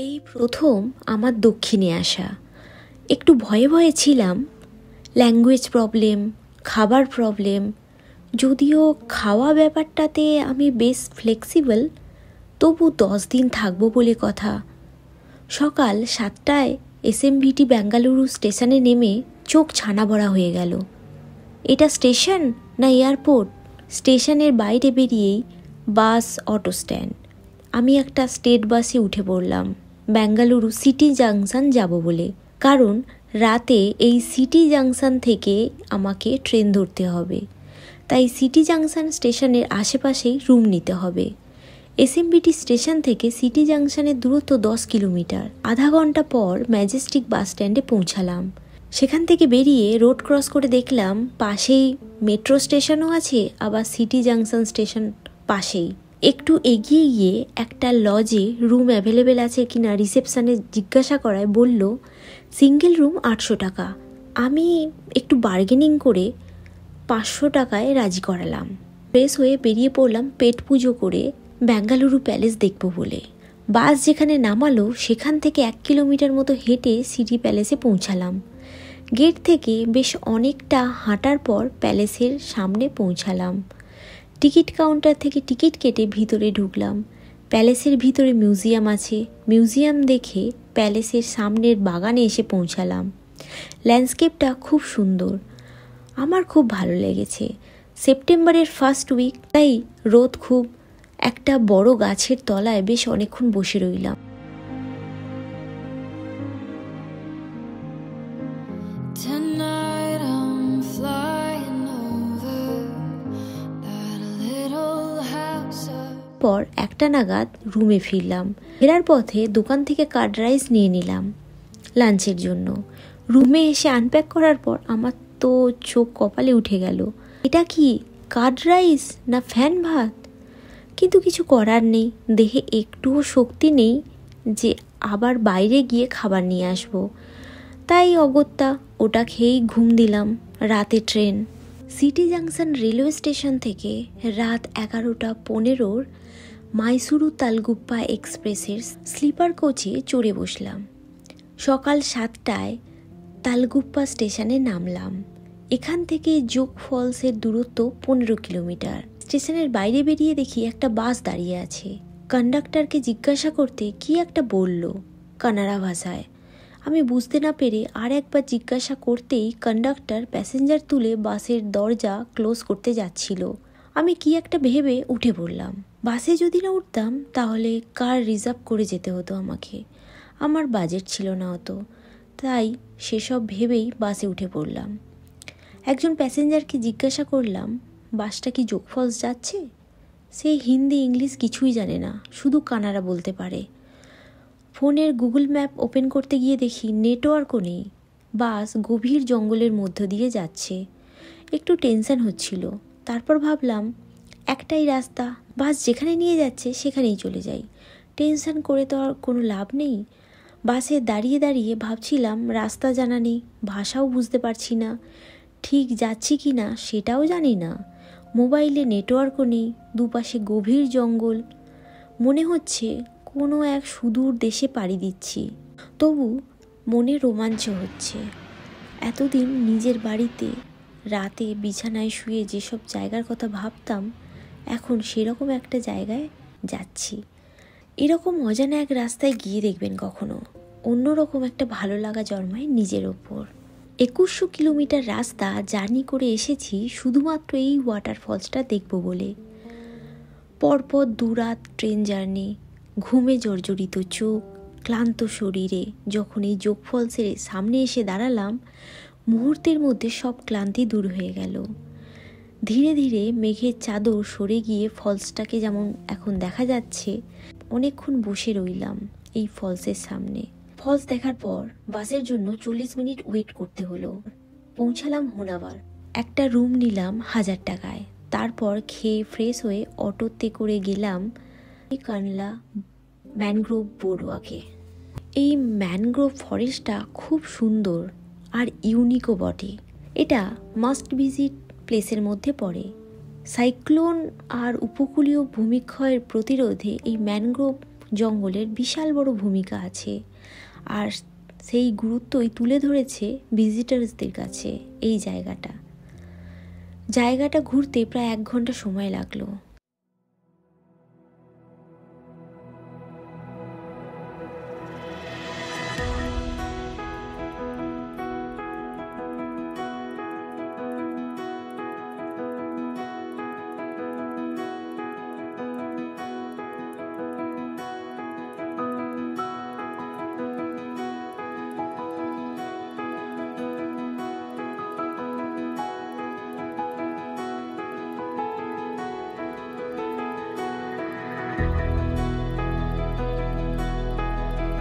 এই প্রথম আমার দক্ষিণে আসা। একটু ভয়ে ভয়ে ছিলাম, ল্যাঙ্গুয়েজ প্রবলেম, খাবার প্রবলেম। যদিও খাওয়া ব্যাপারটাতে আমি বেশ ফ্লেক্সিবল, তবু 10 দিন থাকবো বলে কথা। সকাল 7টায় এসএমভিটি বেঙ্গালুরু স্টেশনে নেমে চোখ ছানা ভরা হয়ে গেল। এটা স্টেশন না এয়ারপোর্ট? স্টেশনের বাইরে বেরিয়েই বাস, অটো স্ট্যান্ড। আমি একটা স্টেট বাসে উঠে পড়লাম বেঙ্গালুরু সিটি জাংশন যাব বলে, কারণ রাতে এই সিটি জাংশন থেকে আমাকে ট্রেন ধরতে হবে। তাই সিটি জাংশন স্টেশনের আশেপাশেই রুম নিতে হবে। এসএমবিটি স্টেশন থেকে সিটি জাংশনের দূরত্ব 10 কিলোমিটার। আধা ঘন্টা পর ম্যাজেস্টিক বাস স্ট্যান্ডে পৌঁছালাম। সেখান থেকে বেরিয়ে রোড ক্রস করে দেখলাম পাশেই মেট্রো স্টেশনও আছে, আবার সিটি জাংশন স্টেশন পাশেই। একটু এগিয়ে গিয়ে একটা লজে রুম অ্যাভেলেবেল আছে কিনা রিসেপশানে জিজ্ঞাসা করায় বলল সিঙ্গেল রুম 800 টাকা। আমি একটু বার্গেনিং করে 500 টাকায় রাজি করালাম। ফ্রেশ হয়ে বেরিয়ে পড়লাম পেট পুজো করে বেঙ্গালুরু প্যালেস দেখব বলে। বাস যেখানে নামালো সেখান থেকে 1 কিলোমিটার মতো হেঁটে সিটি প্যালেসে পৌঁছালাম। গেট থেকে বেশ অনেকটা হাঁটার পর প্যালেসের সামনে পৌঁছালাম। টিকিট কাউন্টার থেকে টিকিট কেটে ভিতরে ঢুকলাম। প্যালেসের ভিতরে মিউজিয়াম আছে। মিউজিয়াম দেখে প্যালেসের সামনের বাগানে এসে পৌঁছালাম। ল্যান্ডস্কেপটা খুব সুন্দর, আমার খুব ভালো লেগেছে। সেপ্টেম্বরের ফার্স্ট উইক, তাই রোদ খুব। একটা বড় গাছের তলায় বেশ অনেকক্ষণ বসে রইলাম। পর 1টা নাগাদ রুমে ফিরলাম। ফেরার পথে দোকান থেকে কার্ড রাইস নিয়ে নিলাম লাঞ্চের জন্য। রুমে এসে আনপ্যাক করার পর আমার তো চোখ কপালে উঠে গেল। এটা কি কার্ড রাইস না ফ্যান ভাত? কিন্তু কিছু করার নেই, দেহে একটুও শক্তি নেই যে আবার বাইরে গিয়ে খাবার নিয়ে আসবো। তাই অগত্যা ওটা খেয়েই ঘুম দিলাম। রাতে train. City junction railway station থেকে রাত 11টা 15 মাইসুরু তালগুপ্পা এক্সপ্রেসের স্লিপার কোচে চড়ে বসলাম। সকাল 7টায় তালগুপ্পা স্টেশনে নামলাম। এখান থেকে যোগ ফলসের দূরত্ব 15 কিলোমিটার। স্টেশনের বাইরে বেরিয়ে দেখি একটা বাস দাঁড়িয়ে আছে। কন্ডাক্টরকে জিজ্ঞাসা করতে কি একটা বলল কানাড়া ভাষায়। আমি বুঝতে না পেরে আর একবার জিজ্ঞাসা করতেই কন্ডাক্টর প্যাসেঞ্জার তুলে বাসের দরজা ক্লোজ করতে যাচ্ছিল। আমি কি একটা ভেবে উঠে পড়লাম। বাসে যদি না উঠতাম তাহলে কার রিজার্ভ করে যেতে হতো আমাকে। আমার বাজেট ছিল না অত, তাই সেসব ভেবেই বাসে উঠে পড়লাম। একজন প্যাসেঞ্জারকে জিজ্ঞাসা করলাম বাসটা কি যোগ ফলস যাচ্ছে? সে হিন্দি ইংলিশ কিছুই জানে না, শুধু কানাড়া বলতে পারে। ফোনের গুগল ম্যাপ ওপেন করতে গিয়ে দেখি নেটওয়ার্কও নেই। বাস গভীর জঙ্গলের মধ্য দিয়ে যাচ্ছে। একটু টেনশন হচ্ছিল। তারপর ভাবলাম একটাই রাস্তা, বাস যেখানে নিয়ে যাচ্ছে সেখানেই চলে যাই। টেনশন করে তো আর কোনো লাভ নেই। বাসে দাঁড়িয়ে দাঁড়িয়ে ভাবছিলাম রাস্তা জানা নেই, ভাষাও বুঝতে পারছি না, ঠিক যাচ্ছি কি না সেটাও জানি না। মোবাইলে নেটওয়ার্কও নেই, দুপাশে গভীর জঙ্গল। মনে হচ্ছে কোনো এক সুদূর দেশে পাড়ি দিচ্ছি। তবু মনে রোমাঞ্চ হচ্ছে। এতদিন নিজের বাড়িতে রাতে বিছানায় শুয়ে যেসব জায়গার কথা ভাবতাম, এখন সেরকম একটা জায়গায় যাচ্ছি। এরকম অজানা এক রাস্তায় গিয়ে দেখবেন কখনো অন্যরকম একটা ভালো লাগা জন্মায় নিজের ওপর। 2100 কিলোমিটার রাস্তা জার্নি করে এসেছি শুধুমাত্র এই ওয়াটারফলসটা দেখব বলে। পরপর 2 রাত ট্রেন জার্নি, ঘুমে জর্জরিত চোখ, ক্লান্ত শরীরে যখন এই যোগ ফলসের সামনে এসে দাঁড়ালাম, মুহূর্তের মধ্যে সব ক্লান্তি দূর হয়ে গেল। ধীরে ধীরে মেঘের চাদর সরে গিয়ে ফলসটাকে যেমন এখন দেখা যাচ্ছে। অনেকক্ষণ বসে রইলাম এই ফলসের সামনে। ফলস দেখার পর বাসের জন্য 40 মিনিট ওয়েট করতে হলো। পৌঁছালাম হোনাভার। একটা রুম নিলাম 1000 টাকায়। তারপর খেয়ে ফ্রেশ হয়ে অটোতে করে গেলাম কানলা ম্যানগ্রোভ বোর্ডওয়াকে। এই ম্যানগ্রোভ ফরেস্টটা খুব সুন্দর আর ইউনিকও বটে। এটা মাস্ট ভিজিট প্লেসের মধ্যে পড়ে। সাইক্লোন আর উপকূলীয় ভূমিক্ষয়ের প্রতিরোধে এই ম্যানগ্রোভ জঙ্গলের বিশাল বড় ভূমিকা আছে, আর সেই গুরুত্বই তুলে ধরেছে ভিজিটার্সদের কাছে এই জায়গাটা ঘুরতে প্রায় 1 ঘন্টা সময় লাগলো।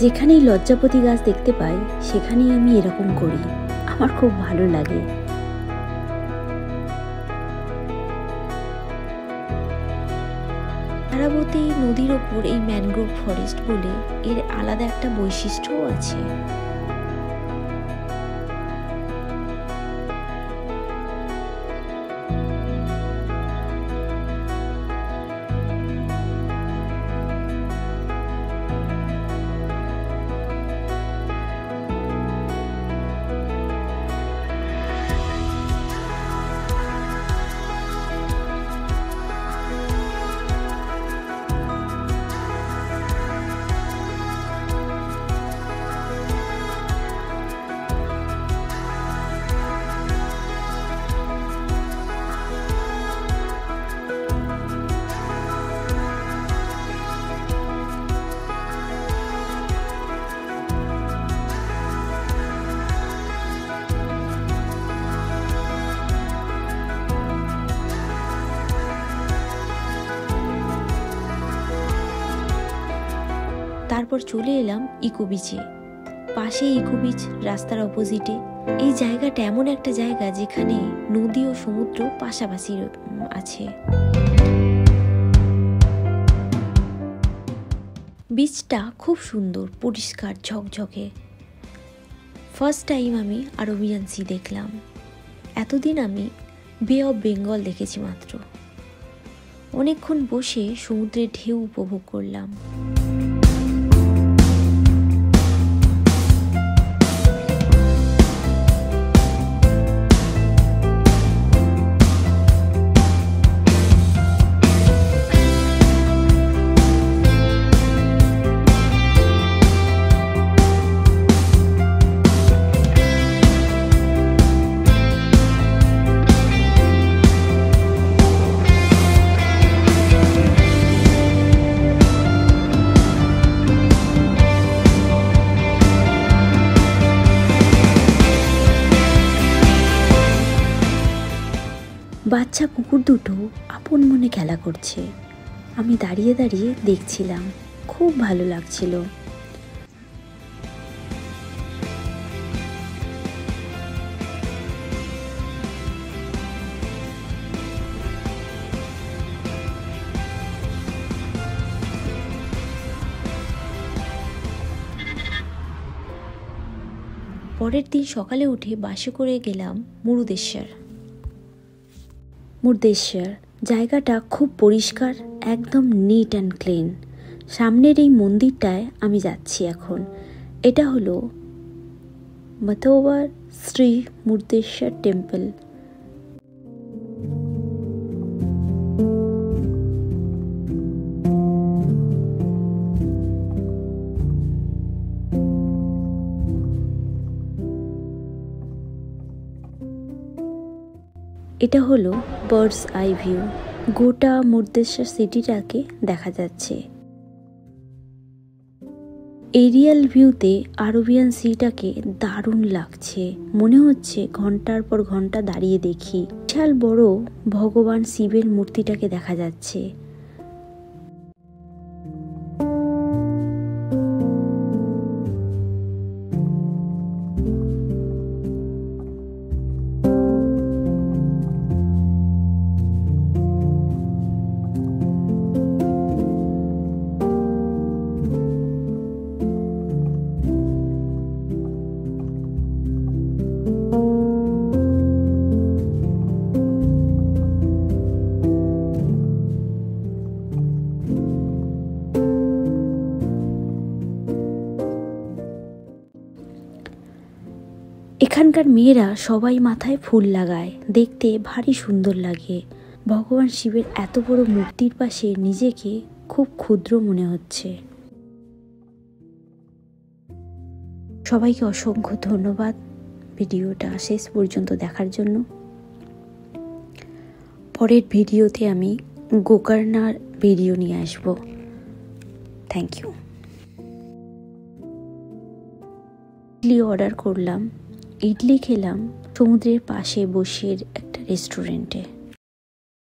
যেখানেই লজ্জাপতি গাছ দেখতে পাই সেখানেই আমি এরকম করি, আমার খুব ভালো লাগে। তারাবতী নদীর ওপর এই ম্যানগ্রোভ ফরেস্ট বলে এর আলাদা একটা বৈশিষ্ট্যও আছে। তারপর চলে এলাম ইকো বিচে। পাশে ইকো বিচ, রাস্তার অপোজিটে। এই জায়গাটা এমন একটা জায়গা যেখানে নদী ও সমুদ্র পাশাপাশি আছে। বিচটা খুব সুন্দর, পরিষ্কার, ঝকঝকে। ফার্স্ট টাইম আমি আরবিয়ান সি দেখলাম। এতদিন আমি বে অফ বেঙ্গল দেখেছি মাত্র। অনেকক্ষণ বসে সমুদ্রের ঢেউ উপভোগ করলাম। বাচ্চা কুকুর দুটো আপন মনে খেলা করছে। আমি দাঁড়িয়ে দাঁড়িয়ে দেখছিলাম, খুব ভালো লাগছিল। পরের দিন সকালে উঠে বাসে করে গেলাম মুরুদেশ্বর। জায়গাটা খুব পরিষ্কার, একদম নিট অ্যান্ড ক্লিন। সামনের এই মন্দিরটায় আমি যাচ্ছি এখন। এটা হলো মাথোবার শ্রী মুরুদেশ্বর টেম্পল। এটা হলো বার্ডস আই ভিউ। গোটা মুরুদেশ্বর সিটিটাকে দেখা যাচ্ছে। এরিয়াল ভিউতে আরবিয়ান সিটাকে দারুণ লাগছে। মনে হচ্ছে ঘন্টার পর ঘন্টা দাঁড়িয়ে দেখি। বিশাল বড় ভগবান শিবের মূর্তিটাকে দেখা যাচ্ছে। এখানকার মেয়েরা সবাই মাথায় ফুল লাগায়, দেখতে ভারী সুন্দর লাগে। ভগবান শিবের এত বড় মূর্তির পাশে নিজেকে খুব ক্ষুদ্র মনে হচ্ছে। সবাইকে অসংখ্য ধন্যবাদ ভিডিওটা শেষ পর্যন্ত দেখার জন্য। পরের ভিডিওতে আমি গোকর্ণার ভিডিও নিয়ে আসব। Thank you. ইডলি অর্ডার করলাম, ইডলি খেলাম সমুদ্রের পাশে বসে একটা রেস্টুরেন্টে।